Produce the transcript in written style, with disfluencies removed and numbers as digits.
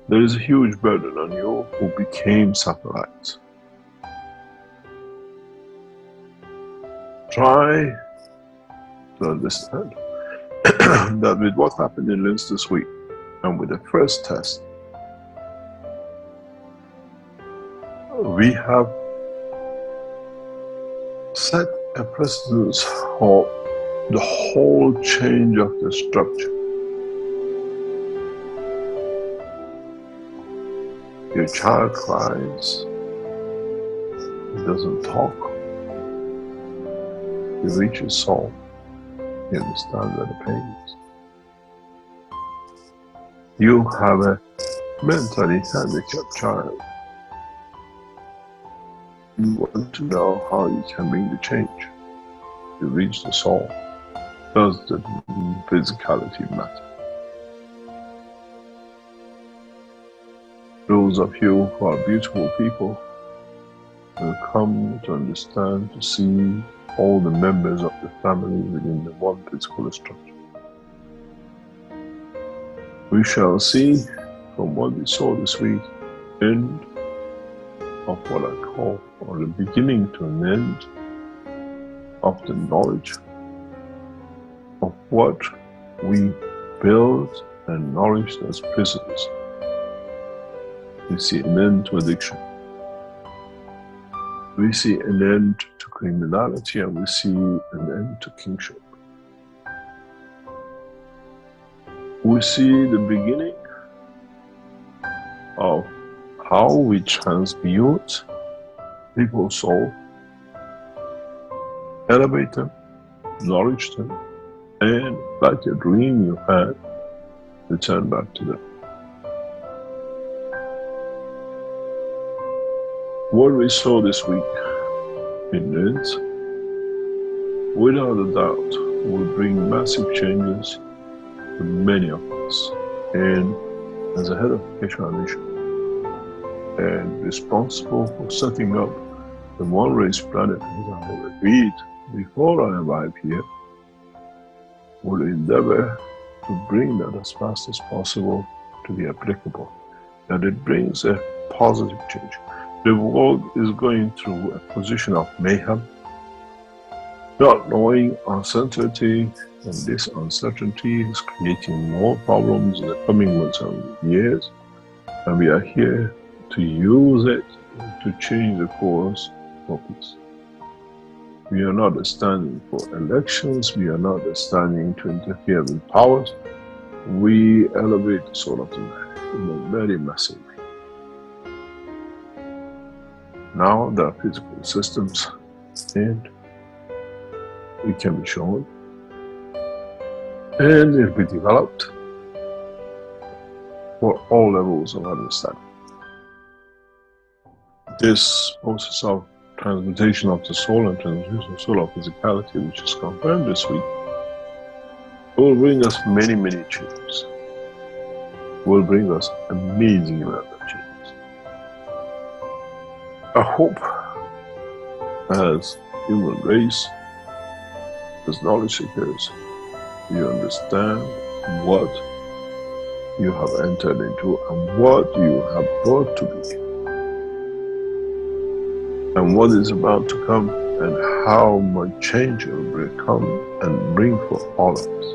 There is a huge burden on you who became satellites. Try to understand that with what happened in Linz this week, and with the first test, we have set a precedence for the whole change of the structure. Your child cries, he doesn't talk, you reach his soul, you understand where the pain is. You have a mentally handicapped child. You want to know how you can bring the change. You reach the soul. Does the physicality matter? Those of you who are beautiful people will come to understand, to see all the members of the family within the one physical structure. We shall see from what we saw this week, end of what I call, or the beginning to an end of the knowledge of what we built and nourished as prisons. We see an end to addiction. We see an end to criminality, and we see an end to kingship. We see the beginning of how we transmute people's soul, elevate them, nourish them, and like a dream you had, return back to them. What we saw this week in Linz, without a doubt, will bring massive changes to many of us. And as a head of Keshe Foundation and responsible for setting up the One Race Planet, as I have agreed before I arrive here, will endeavor to bring that as fast as possible to be applicable, that it brings a positive change. The world is going through a position of mayhem, not knowing uncertainty, and this uncertainty is creating more problems in the coming months and years, and we are here to use it to change the course for peace. We are not standing for elections, we are not standing to interfere with powers. We elevate the soul of the man in a very massive way. Now there are physical systems, and it can be shown, and it will be developed for all levels of understanding. This process of transmutation of the soul and transmutation of the soul of physicality, which is confirmed this week, will bring us many, many changes. Will bring us amazing amount of changes. I hope, as human race, as knowledge seekers, you understand what you have entered into and what you have brought to be, and what is about to come, and how much change it will come and bring for all of us.